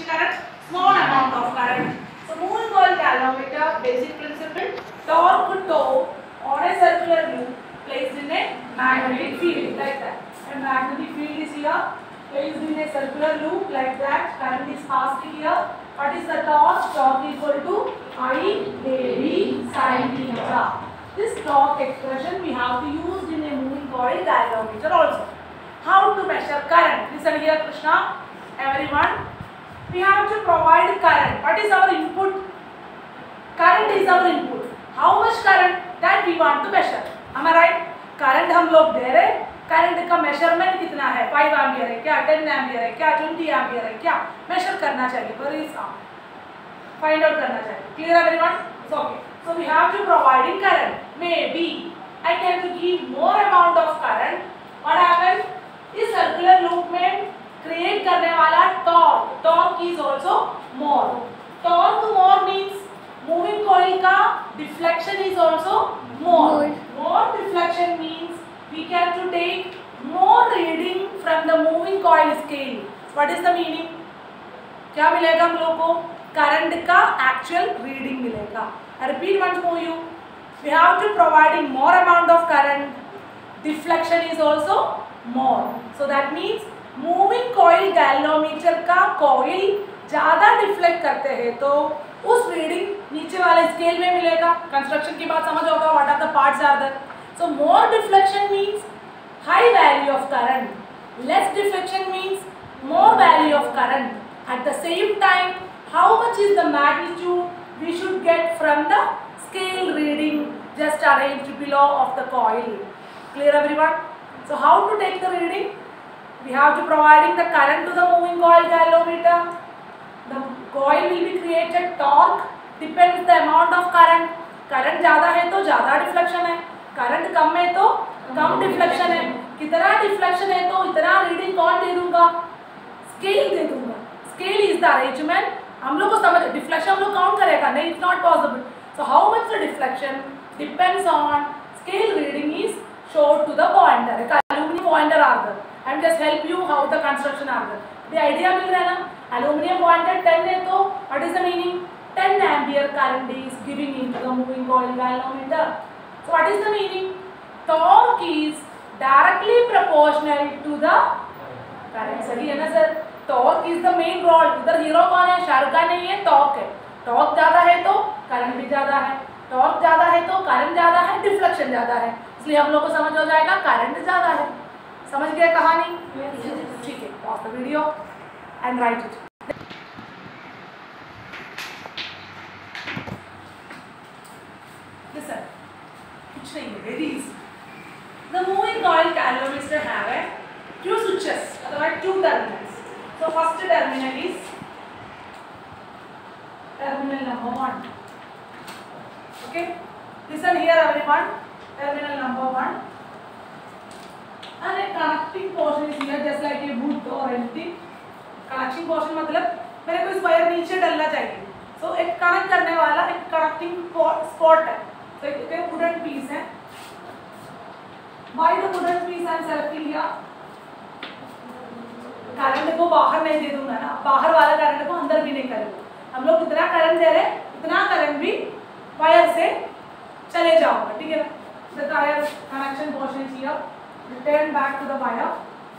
which current? Small amount of current. So moving coil galvanometer, basic principle, torque toe on a circular loop placed in a magnetic field like that. And magnetic field is here, placed in a circular loop like that. Current is passing here. What is the torque? Torque equal to I/AB sin theta. This torque expression we have to use in a moving coil galvanometer also. How to measure current? Listen here, Krishna. Everyone, we have to provide current. What is our input? Current is our input. How much current? That we want to measure. Am I right? Current हम लोग दे रहे, current का measurement कितना है? 5 ampere है क्या, 10 ampere है क्या, 20 एम्पियर है क्या, मेजर करना चाहिए, पर इसका फाइंड आउट करना चाहिए. Clear everyone? So okay. So we have to providing current. Maybe I can to give more amount of current. What happens? इस circular loop में create करने वाला torque. Torque is also more. Torque more means moving coil का deflection is also more. More deflection means we can to take more reading from the moving coil scale. What is the meaning? क्या मिलेगा हम लोग को? Current का actual reading मिलेगा. I repeat once more you. We have to providing more amount of current. Deflection is also more. So that means moving coil galvanometer का coil ज़्यादा deflect करते हैं तो उस रीडिंग नीचे वाले स्केल में मिलेगा. कंस्ट्रक्शन की बात समझ होगा. What are the parts are there. So more deflection means high value of current. Less deflection means more value of current. At the same time, how much is the magnitude we should get from the scale reading just arranged below of the coil. Clear everyone? So how to take the reading? We have to providing the current to the moving coil galvanometer. The coil will be created. Torque depends the amount of current. Current ज़्यादा है तो ज़्यादा deflection है. Current कम है तो कम deflection है. कितना deflection है तो इतना रीडिंग कौन दे दूंगा? स्केल दे दूंगा. Scale is the arrangement. हम लोग को समझ डिफ्लेक्शन हम लोग काउंट करेगा नहीं. It's not possible. So how much the deflection depends on scale reading is shown to the pointer. एक aluminium pointer are there. I am just help you how the construction are there. The idea मिल रहा है ना. Aluminium pointer 10 है तो what is the meaning? 10 ampere current is giving into the moving coil galvanometer. So what is the meaning? Torque is directly proportional to the current. सही है ना sir? Torque is the main role. इधर hero कौन है? शाहरुख खान नहीं है, torque है. Torque ज़्यादा है तो करंट भी ज़्यादा है. टॉर्क ज़्यादा है तो करंट ज़्यादा है, डिफ्लेक्शन ज़्यादा है. इसलिए हम लोग को समझ हो जाएगा करंट ज़्यादा है. समझ गया कहानी? ठीक है. Pause the video and right it. Listen, कुछ नहीं है, very easy. The moving coil galvanometer have a two switches, otherwise two terminals. So first terminal is terminal number 1. Okay, listen here everyone. Terminal number 1, and a connecting portion is here, just like a wood or anything. Connecting portion मतलब मेरे को इस wire नीचे डलना चाहिए. So एक connect करने वाला एक कनेक्टिंग स्पॉट है. So एक वुडन पीस है. By the wooden piece I am selecting here. Current को बाहर नहीं दे दूंगा ना. बाहर वाला करंट को अंदर भी नहीं करेंगे. हम लोग कितना करंट दे रहे उतना करंट भी वायर से चले जाओगे. ठीक है ना. The wire connection portion is here. Return back to the wire.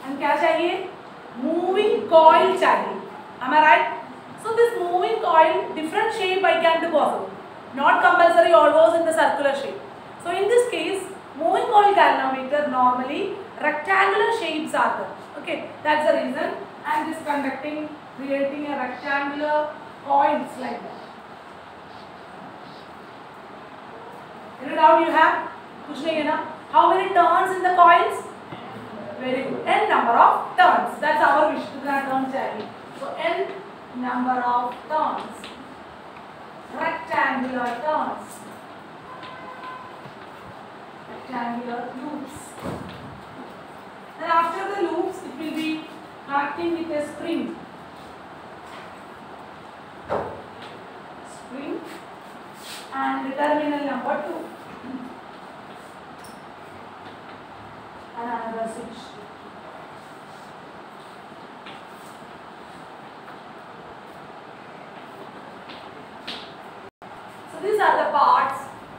And क्या चाहिए? Moving coil चाहिए. Am I right? So this moving coil different shape I can do possible. Not compulsory always in the circular shape. So in this case, moving coil galvanometer normally rectangular shapes are there. Okay, that's the reason I am just creating a rectangular coils like that. Any doubt you have? कुछ नहीं है ना? How many turns in the coils? Very good. N number of turns. That's our wish. कितना turns चाहिए? So N number of turns. Rectangular turns. Rectangular loops. And after the loops, it will be connecting with a spring. Spring and terminal number 2. And another switch. these are the parts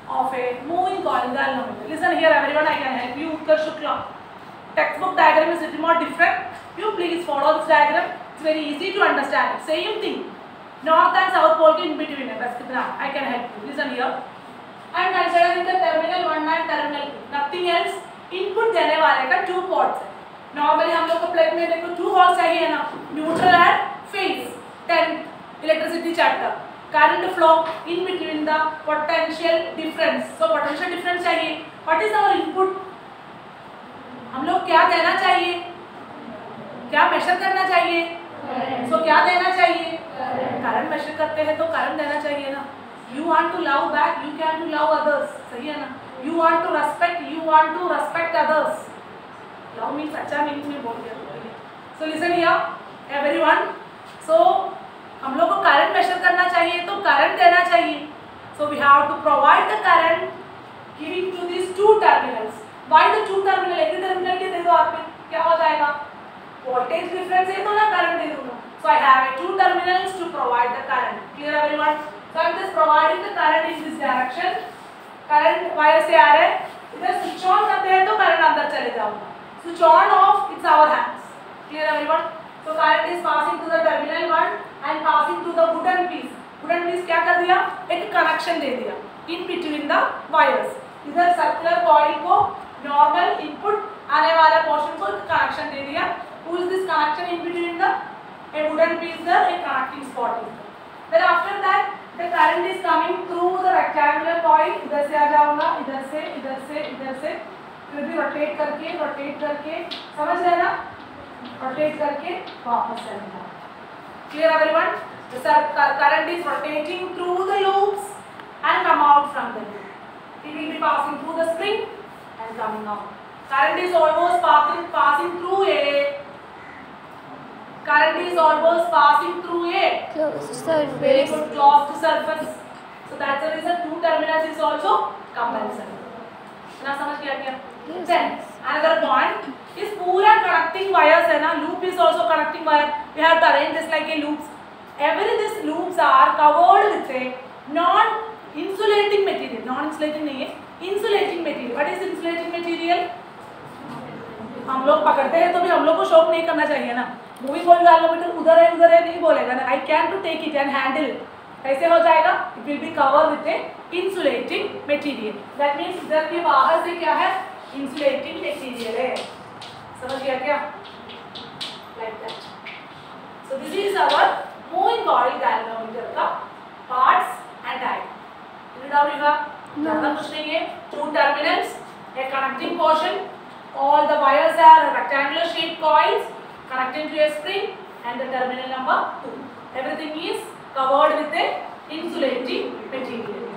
of a moving coil galvanometer. Listen here everyone, I can help you. Utkarsh Shukla. Textbook diagram is a little more different. You please follow this diagram. It's very easy to understand. Same thing. North and South pole in between है बस कितना. I can help you. Listen here. And consider in the terminal 1 and terminal 2. Nothing else. Input देने वाले का 2 ports है. Normally हम लोग को प्लेट में देखो 2 holes चाहिए ना. Neutral and phase. 10 electricity chapter. Current flow in between the potential difference. So potential difference चाहिए. What is our input? हम लोग क्या देना चाहिए? क्या मेजर करना चाहिए? So क्या देना चाहिए? करंट मेजर करते हैं तो करंट देना चाहिए ना. You want to love back, you can to love others. सही है ना? You want to respect others. Love means अच्छा meaning में बोल दिया. So listen here, everyone. So हम लोग को करंट मेजर करना चाहिए तो करंट देना चाहिए. So we have to provide the current giving to these 2 terminals. Why the 2 terminal? एक टर्मिनल के दे दो आप क्या हो जाएगा? Voltage difference है तो ना करंट दे दूँगा. So I have 2 terminals to provide the current. Clear everyone? So I am just providing the current in this direction. Current wire से आ रहा है. इधर switch on करते हैं तो current अंदर चले जाऊँगा. Switch on off, it's our hands. Clear everyone? So current is passing to the terminal 1 and passing to the wooden piece. Wooden piece क्या कर दिया? एक connection दे दिया in between the wires. इधर circular coil को normal input आने वाला portion को connection दे दिया. Who is this connection in between the a wooden piece there, a connecting spot is there. Then after that the current is coming through the rectangular coil. इधर से आ जाऊँगा, इधर से फिर भी rotate करके समझ रहे ना? Rotate करके वापस चलेगा. Clear everyone? The current is rotating through the loops and come out from the loop. It will be passing through the spring and coming out. Current is almost passing through a. Current is almost passing through a closed surface. Very good, closed surface. So that's the reason 2 terminals is also compulsory. ना समझ गया क्या? Then another point. इस पूरा connecting wires है ना, loop is also connecting wire. We have to arrange this like a loops. Every these loops are covered with a non-insulating material. Non-insulating नहीं है, insulating material. What is insulating material? हम लोग पकड़ते हैं तो भी हम लोग को शॉक नहीं करना चाहिए ना. मूविंग कॉइल गैल्वेनोमीटर उधर है नहीं बोलेगा ना. I can to take it and handle it. कैसे हो जाएगा? It will be covered with a insulating material. That means इधर के बाहर से क्या है? Insulating material है. समझ गया क्या? Like that. So this is our moving coil galvanometer का parts and diagram. ज़्यादा कुछ नहीं है. 2 terminals, a connecting portion. All the wires are rectangular shaped coils connected to a spring and the terminal number 2. Everything is covered with a insulating material.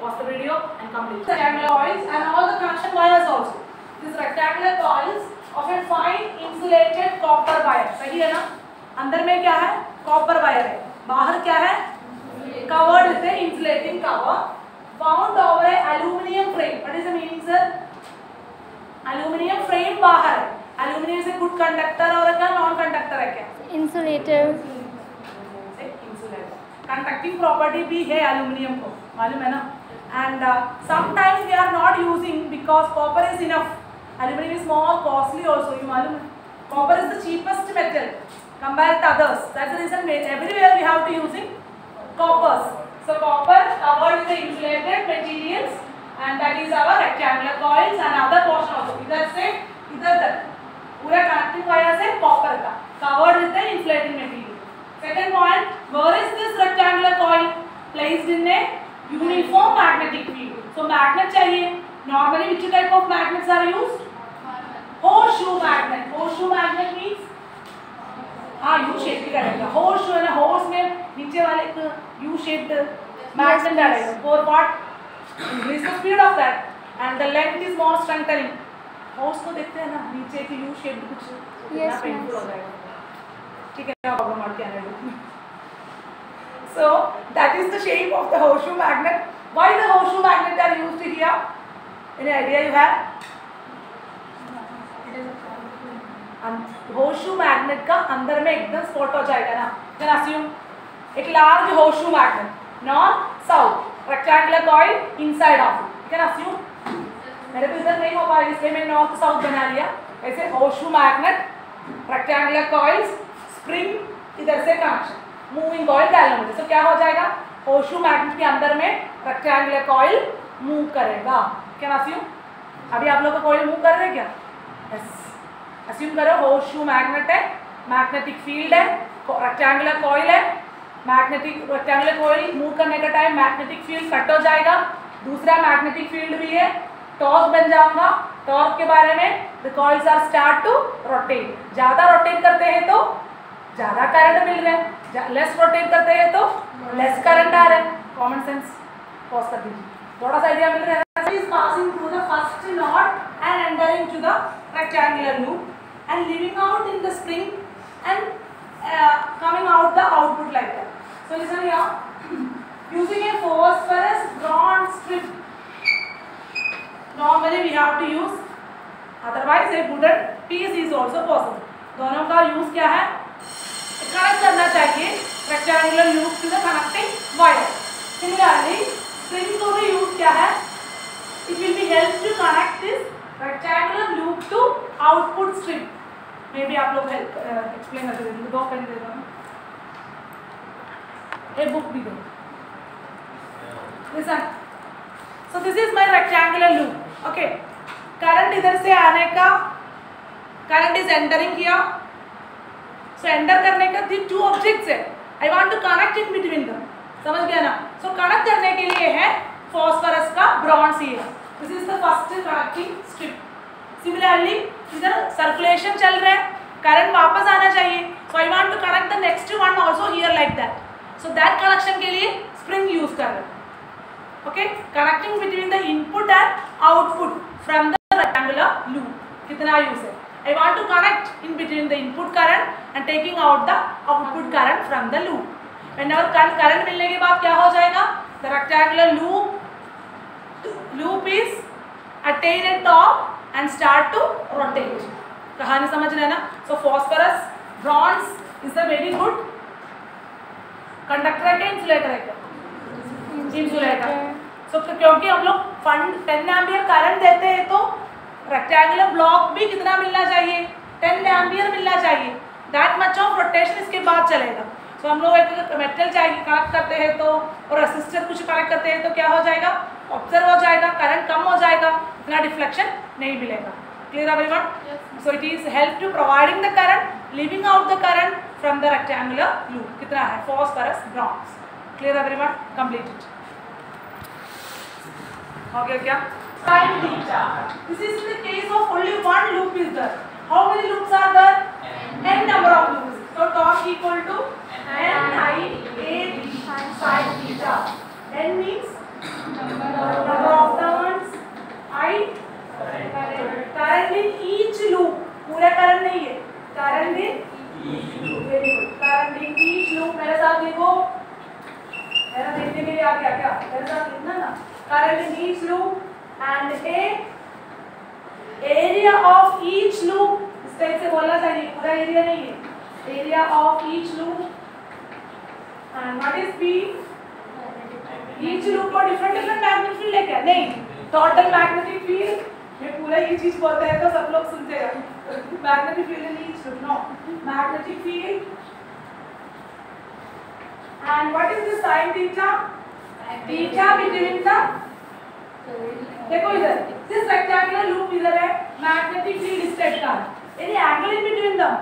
Pause the video and complete. Rectangular coils and all the connection wires also. These rectangular coils of a fine insulated copper wire. सही है ना? अंदर में क्या है? Copper wire है. बाहर क्या है? Covered with a insulating cover. Found over a aluminium frame. What is the meaning, sir? Aluminium frame बाहर है. Aluminium से good conductor और क्या non conductor है क्या? Insulator. Insulator. Conducting property भी है aluminium को, मालूम है ना? And sometimes we are not using because copper is enough. Aluminium is more costly also. You मालूम है? Copper is the cheapest metal compared to others. That's the reason everywhere we have to using coppers. So copper covered with the insulated materials. And that is our rectangular coils and other portion also. इधर से इधर तक पूरा connecting wire से copper का covered with the insulating material. Second point, where is this rectangular coil placed in a uniform magnetic field? So magnet चाहिए. Normally which type of magnets are used? Horseshoe magnet. Horseshoe magnet means हाँ U shape का रहेगा. Horseshoe है ना, horse में नीचे वाले U shaped magnet रहेगा. For what? Increase the speed of that and the length is more strengthening. Horse को देखते हैं ना, नीचे की U shaped कुछ कितना painful हो जाएगा. ठीक है ना, प्रॉब्लम आती है ना. So that is the shape of the horseshoe magnet. Why the horseshoe magnet are used here? Any idea you have? Horseshoe magnet का अंदर में एकदम स्पॉट हो जाएगा ना. Then assume एक large horseshoe magnet north south rectangular coil inside of it. You can assume. मेरे को इधर नहीं हो पाएगा इसलिए मैं नॉर्थ साउथ बना लिया. ऐसे horseshoe magnet, rectangular coils, spring, इधर से कनेक्शन, moving coil galvanometer. तो क्या हो जाएगा? horseshoe magnet के अंदर में rectangular coil move करेगा. Can assume? अभी आप लोग का coil move कर रहे हैं क्या? Yes. Assume करो horseshoe magnet है, magnetic field है, rectangular coil है, मैग्नेटिक रेक्टेंगुलर कॉइल मूव करने का टाइम मैग्नेटिक फील्ड कट हो जाएगा. दूसरा मैग्नेटिक फील्ड भी है, टॉर्क बन जाऊंगा. टॉर्क के बारे में the coils are start to rotate. ज़्यादा रोटेट करते हैं तो ज़्यादा करंट मिल रहा है, लेस रोटेट करते हैं तो लेस करंट आ रहा है. कॉमन सेंस पॉज कर दीजिए, थोड़ा सा आइडिया मिल रहा है. Is passing through the first knot and entering to the rectangular loop and living out in the spring and coming out the output like that. So listen here. Using a phosphorus drawn strip. Normally we have to use. Otherwise a wooden piece is also possible. दोनों का use क्या है? Connect करना चाहिए rectangular loop to the connecting wire. Similarly, spring को भी use क्या है? It will be helped to connect this rectangular loop to output strip. May be आप लोग एक्सप्लेन कर देंगे. दो पेन दे दो, एक बुक भी दो. Listen, so this is my rectangular loop. Okay, current इधर से आने का, current is entering here. So enter करने का दी टू ऑब्जेक्ट्स है. I want to connect in between them. समझ गया ना? सो कनेक्ट करने के लिए है फॉस्फोरस का bronze here. This is the first connecting strip. Similarly इधर सर्कुलेशन चल रहा है, करंट वापस आना चाहिए. So I want to connect the next one also here like that. So that connection के लिए स्प्रिंग यूज कर रहे हैं. Okay, connecting between the input and output from the rectangular loop. कितना यूज है? I want to connect in between the input current and taking out the output current from the loop. Whenever current मिलने के बाद क्या हो जाएगा? The rectangular loop is attain A top and start to rotate. कहानी समझ रहे हैं ना? So phosphorus bronze is a very good conductor है क्या insulator है क्या? Insulator. So क्योंकि हम लोग 10 एम्पियर करंट देते हैं तो रेक्टेंगुलर ब्लॉक भी कितना मिलना चाहिए? 10 एम्पियर मिलना चाहिए. That much of rotation इसके बाद चलेगा. So हम लोग एक मेटल चाहिए कनेक्ट करते हैं तो, और रेसिस्टर कुछ कनेक्ट करते हैं तो क्या हो जाएगा? ऑब्जर्व हो जाएगा, करंट कम हो जाएगा, इतना डिफ्लेक्शन नहीं मिलेगा. Clear everyone? So it is help to providing the current, living out the current from the rectangular loop. कितना है? Phosphorus bronze. Clear everyone? Completed. हो गया क्या? Sin theta. This is the case of only one loop is there. How many loops are there? N number of loops. So torque equal to N I A B sin theta. N means number of turns. I current in each loop. पूरा current नहीं है, current in very good. current in each loop. मेरे साथ लिखो, मेरा देखने के लिए आ गया क्या? मेरे साथ लिखना ना. current in each loop and a area of each loop. इस टाइप से बोलना चाहिए, पूरा एरिया नहीं है. area of each loop and what is B? each loop को different magnetic field है क्या? नहीं, total magnetic field. मैं पूरा ये चीज बोलते हैं तो सब लोग सुनते हैं. magnetic field in each loop. No, magnetic field. And what is the sin theta? Theta between the, देखो इधर, this rectangular loop इधर है, magnetic field इस टाइप का. any angle in between them?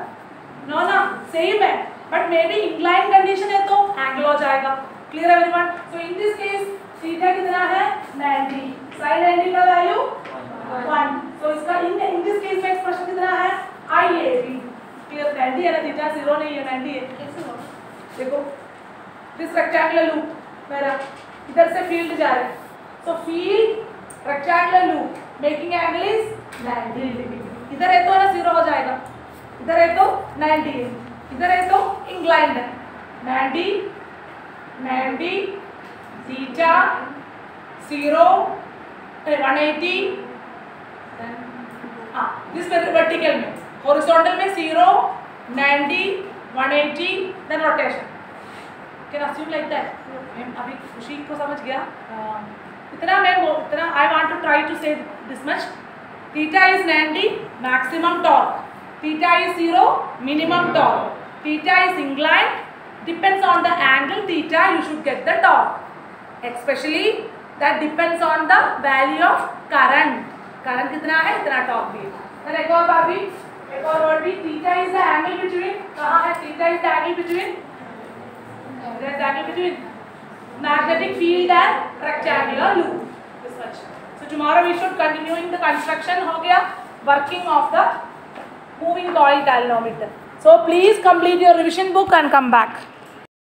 No ना, same है, but maybe inclined condition है तो angle हो जाएगा. Clear everyone? So in this case theta कितना है? 90. sin 90 का वैल्यू 1. So इसका in this case का एक्सप्रेशन कितना है? IAB. Clear? 90 है ना, theta 0 नहीं है, 90 है. देखो this rectangular loop मेरा इधर से फील्ड जा रहा है. So field rectangular loop making angle is 90 degree. इधर है तो ना 0 हो जाएगा, इधर है तो 90 है, इधर है तो इंक्लाइंड है. 90 थीटा 0 180. हाँ, दिस वर्टिकल में, हॉरिजॉन्टल में 0 90 180 then rotation. Can assume like that. अभी खुशी को समझ गया इतना I want to try to say this much. Theta is 90 maximum torque, theta is 0 minimum torque, theta is inclined, depends on the angle theta you should get the torque, especially that depends on the value of current कितना है इतना torque भी। then एक और बात भी, एक और वर्ड भी, theta is the angle between, कहाँ है theta is the angle between, there is angle between magnetic field and rectangular loop, this much। so tomorrow we should continuing the construction हो गया working of the moving coil galvanometer। so please complete your revision book and come back।